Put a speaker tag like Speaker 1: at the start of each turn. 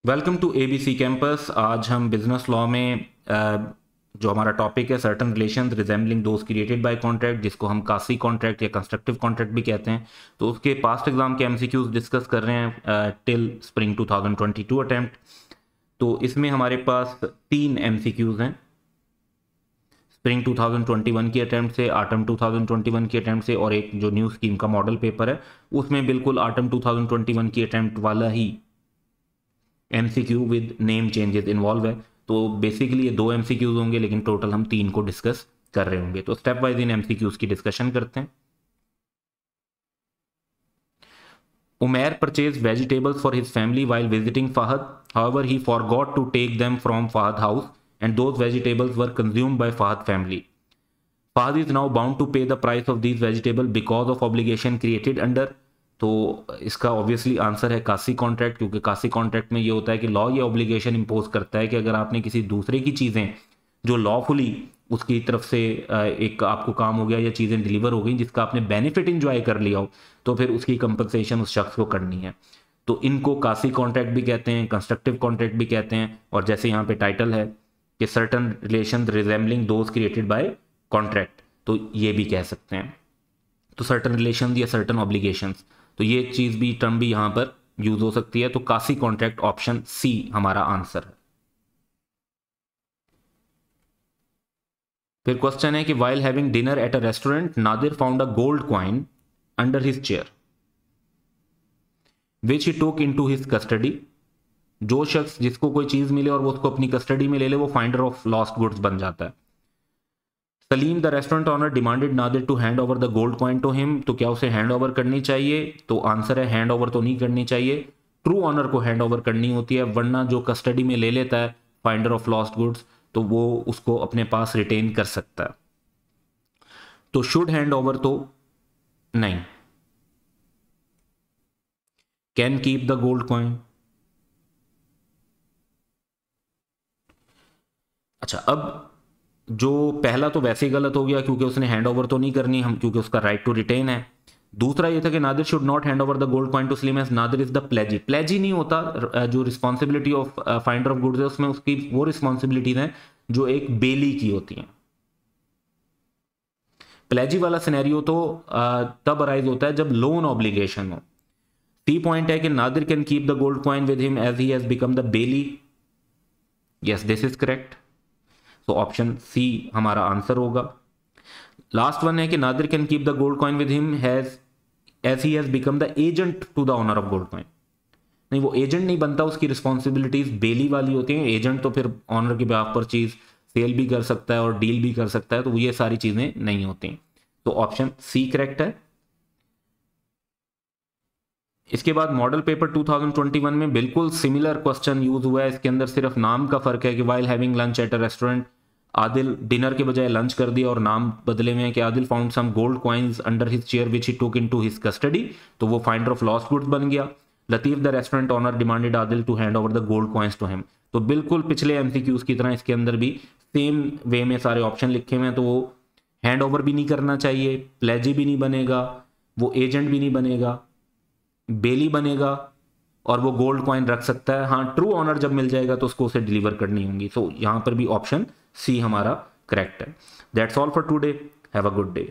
Speaker 1: Welcome to ABC campus. आज हम business law में जो हमारा टॉपिक है certain relations resembling those created by contract, जिसको हम कासी कॉन्ट्रैक्ट या कंस्ट्रक्टिव कॉन्ट्रैक्ट भी कहते हैं, तो उसके पास्ट एग्जाम के एमसीक्यूज डिस्कस कर रहे हैं टिल स्प्रिंग 2022 अटेम्प्ट। तो इसमें हमारे पास 3 एमसीक्यूज हैं, स्प्रिंग 2021 की अटैम्प्ट से, आटम 2021 की अटैम्प्ट से, और एक जो न्यू स्कीम का मॉडल पेपर है उसमें बिल्कुल आटम 2021 की अटैम्प्ट वाला ही MCQ with name changes involve है। तो बेसिकली ये 2 एमसीक्यूज होंगे, लेकिन टोटल हम 3 को डिस्कस कर रहे होंगे। तो स्टेप वाइज इन एमसीक्यूज की डिस्कशन करते हैं। Umair purchase vegetables for his family while visiting Fahad. However, he forgot to take them from Fahad house and those vegetables were consumed by Fahad family. Fahad is now bound to pay the price of these vegetables because of obligation created under. तो इसका obviously answer है कासी contract, क्योंकि कासी contract में ये होता है कि लॉ ये ऑब्लिगेशन इंपोज करता है कि अगर आपने किसी दूसरे की चीज़ें जो लॉफुली उसकी तरफ से एक आपको काम हो गया या चीज़ें डिलीवर हो गई जिसका आपने बेनिफिट इंजॉय कर लिया हो, तो फिर उसकी कंपनसेशन उस शख्स को करनी है। तो इनको कासी कॉन्ट्रैक्ट भी कहते हैं, कंस्ट्रक्टिव कॉन्ट्रैक्ट भी कहते हैं, और जैसे यहाँ पे टाइटल है कि certain relation resembling those created by contract, तो ये भी कह सकते हैं। तो सर्टन रिलेशन या सर्टन ऑब्लिगेशंस, तो ये चीज़ भी टर्म भी यहाँ पर यूज हो सकती है। तो कासी कॉन्ट्रैक्ट ऑप्शन सी हमारा आंसर है। फिर क्वेश्चन है कि while having dinner at a restaurant Nadir found a gold coin under his chair which he took into his custody. जो शख्स जिसको कोई चीज मिले और वो उसको अपनी कस्टडी में ले ले, वो फाइंडर ऑफ लॉस्ट गुड्स बन जाता है। Salim the restaurant owner demanded Nadir to hand over the gold coin to him. तो क्या उसे हैंड ओवर करनी चाहिए? तो आंसर है हैंड ओवर तो नहीं करनी चाहिए, ट्रू ऑनर को हैंड ओवर करनी होती है, वरना जो कस्टडी में ले लेता है फाइंडर ऑफ लॉस्ट गुड्स, तो वो उसको अपने पास रिटेन कर सकता है। तो शुड हैंड ओवर तो नहीं, can keep the gold coin. अच्छा, अब जो पहला तो वैसे ही गलत हो गया क्योंकि उसने हैंड ओवर तो नहीं करनी हम, क्योंकि उसका राइट टू रिटेन है। दूसरा ये था कि Nadir should not hand over the gold coin to Salim as Nadir is the pledgee. Pledgee नहीं होता, जो responsibility of finder of goods है उसमें उसकी वो रिस्पॉन्सिबिलिटीज हैं जो एक बेली की होती हैं। प्लेजी वाला सिनेरियो तो तब अराइज होता है जब लोन ऑब्लिगेशन हो। सी पॉइंट है कि Nadir can keep the gold coin with him as he has become the bailee. Yes, this is correct. तो ऑप्शन सी हमारा आंसर होगा। लास्ट वन है कि Nadir can keep the gold coin with him has as he has become the agent to the owner of gold coin. नहीं, वो agent नहीं बनता, उसकी रिस्पॉन्सिबिलिटीज बेली वाली होती हैं। एजेंट तो फिर ऑनर के बिहाफ पर चीज सेल भी कर सकता है और डील भी कर सकता है, तो ये सारी चीजें नहीं होती। तो ऑप्शन सी करेक्ट है। इसके बाद मॉडल पेपर 2021 में बिल्कुल सिमिलर क्वेश्चन यूज हुआ है। इसके अंदर सिर्फ नाम का फर्क है कि while having lunch at a restaurant, Adil dinner के बजाय लंच कर दिया और नाम बदले में है कि Adil found some gold coins under his chair which he took into his custody, तो वो फाइंडर ऑफ लॉस्ट गुड्स बन गया। Latif the restaurant owner demanded Adil to hand over the gold coins to him. तो बिल्कुल पिछले एमसीक्यूज की तरह इसके अंदर भी सेम वे में सारे ऑप्शन लिखे हुए हैं। तो वो हैंड ओवर भी नहीं करना चाहिए, प्लेजी भी नहीं बनेगा, वो एजेंट भी नहीं बनेगा, बेली बनेगा, और वो गोल्ड कॉइन रख सकता है। हाँ, ट्रू ऑनर जब मिल जाएगा तो उसको उसे डिलीवर करनी होंगी। तो यहां पर भी ऑप्शन सी हमारा करेक्ट है। That's all for today, have a good day.